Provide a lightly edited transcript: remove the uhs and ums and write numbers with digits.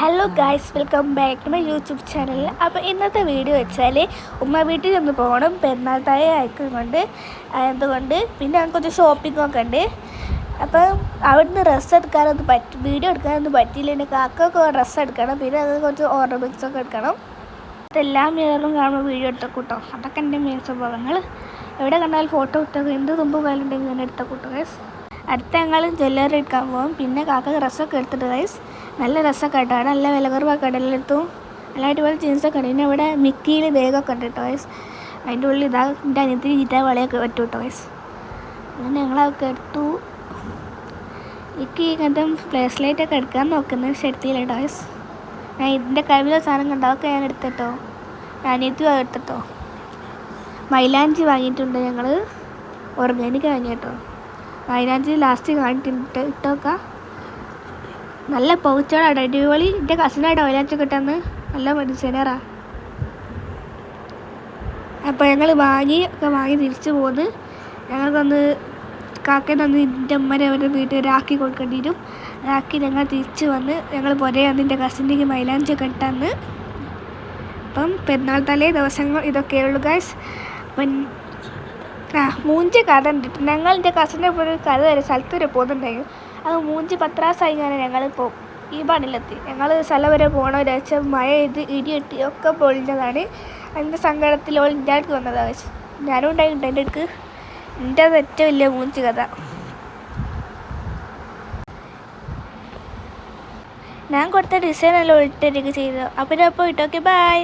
Hello guys, welcome back to my YouTube channel. അപ്പോൾ ഇന്നത്തെ video വെച്ചാൽ ഉമ്മ വീട്ടിൽ ഒന്ന് പോകണം, പെരുന്നാൾ താഴെ അതുകൊണ്ട് പിന്നെ ഞങ്ങൾക്ക് കുറച്ച് ഷോപ്പിങ്ങൊക്കെ ഉണ്ട്. അപ്പം അവിടുന്ന് ഡ്രസ്സ് എടുക്കാനൊന്നും വീഡിയോ എടുക്കാനൊന്നും പറ്റിയില്ല. എൻ്റെ കാക്കൊക്കെ ഡ്രസ്സ് എടുക്കണം, പിന്നെ അത് കുറച്ച് ഓർണമെൻറ്റ്സൊക്കെ എടുക്കണം. ഇതെല്ലാം മിററും കാണുമ്പോൾ വീഡിയോ എടുത്തക്കൂട്ടോ. അതൊക്കെ എൻ്റെ മെയിൻ സ്വഭാവങ്ങൾ. എവിടെ കണ്ടാൽ ഫോട്ടോ ഇട്ടൊക്കെ എന്ത് തുമ്പ് പോയാലുണ്ടെങ്കിൽ ഞാൻ എടുത്തക്കൂട്ടോ ഗൈസ്. അടുത്ത ഞങ്ങൾ ജ്വല്ലറി എടുക്കാൻ പോകും. പിന്നെ കാക്ക ഡ്രസ്സൊക്കെ എടുത്തിട്ട് ഗൈസ്, നല്ല ഡ്രസ്സൊക്കെ ഇട്ടാണ്, നല്ല വില കുറവൊക്കെ ഇടലെടുത്തു. നല്ല അടിപൊളി ജീൻസൊക്കെ ഉണ്ട്. പിന്നെ ഇവിടെ മിക്കിയിൽ ബാഗൊക്കെ ഉണ്ട് കേട്ടോ ഗൈസ്. അതിൻ്റെ ഉള്ളിൽ എൻ്റെ അനിയത്തിന് ചീറ്റ വളയൊക്കെ പറ്റും കേട്ടോ ഗൈസ്. അങ്ങനെ ഞങ്ങളതൊക്കെ എടുത്തു. എനിക്ക് ഇങ്ങനത്തെ ബ്രേസ്ലെറ്റൊക്കെ എടുക്കാൻ നോക്കുന്നത് ഷെഡ്ത്തിയില്ല കേട്ടോ ഗൈസ്. ഞാൻ ഇതിൻ്റെ കഴിവിലെ സാധനം കണ്ടോ, അതൊക്കെ ഞാൻ എടുത്തിട്ടോ. അനിയത്തും അത് എടുത്തിട്ടോ. മൈലാഞ്ചി വാങ്ങിയിട്ടുണ്ട് ഞങ്ങൾ, ഓർഗാനിക് വാങ്ങി കേട്ടോ. മൈലാഞ്ചി ലാസ്റ്റ് കാണിച്ചിട്ട് ഇട്ടോക്കാം. നല്ല പൗച്ചാണ്, അടിപൊളി. എൻ്റെ കസിനായിട്ട് മൈലാഞ്ചി കിട്ടുന്നത് നല്ല ഡിസൈനറാ. അപ്പോൾ ഞങ്ങൾ വാങ്ങി തിരിച്ചു പോന്ന്. ഞങ്ങൾക്കൊന്ന് കാക്കനൊന്ന് എൻ്റെ ഉമ്മനെ അവരുടെ വീട്ടിൽ ആക്കി കൊടുക്കേണ്ടി വരും. ആക്കി ഞങ്ങൾ തിരിച്ച് വന്ന് ഞങ്ങൾ പുറകെ വന്ന് എൻ്റെ കസിൻ്റെ മൈലാഞ്ചിയൊക്കെ ഇട്ടന്ന്. അപ്പം പെരുന്നാൾ തലേ ദിവസങ്ങൾ ഇതൊക്കെയുള്ളൂ ഗൈസ്. അപ്പം മൂഞ്ചി കഥ ഉണ്ടിട്ട് ഞങ്ങൾ എൻ്റെ കസിൻ്റെ ഒരു കഥ വരെ സ്ഥലത്ത് വരെ പോകുന്നുണ്ടായിരുന്നു. അത് മൂഞ്ചി പത്രാസായി ഞാൻ ഞങ്ങളിപ്പോൾ ഈ പാടിലെത്തി. ഞങ്ങൾ സ്ഥലം വരെ പോകണം വിചാരിച്ച മഴ ചെയ്ത് ഇടിയെട്ടി ഒക്കെ പൊളിഞ്ഞതാണ്. അതിൻ്റെ സങ്കടത്തിൽ എൻ്റെ അടുത്ത് വന്നതാണ് വെച്ച് ഞാനും ഉണ്ടായിട്ടുണ്ട്. എൻ്റെ അടുക്ക് എൻ്റെ അത് ഏറ്റവും വലിയ മൂഞ്ചി കഥ. ഞാൻ കൊടുത്ത ഡിസൈൻ എല്ലാം ഇട്ടൊക്കെ ചെയ്തു. അപ്പോൾ ഇട്ടോക്കെ ബൈ.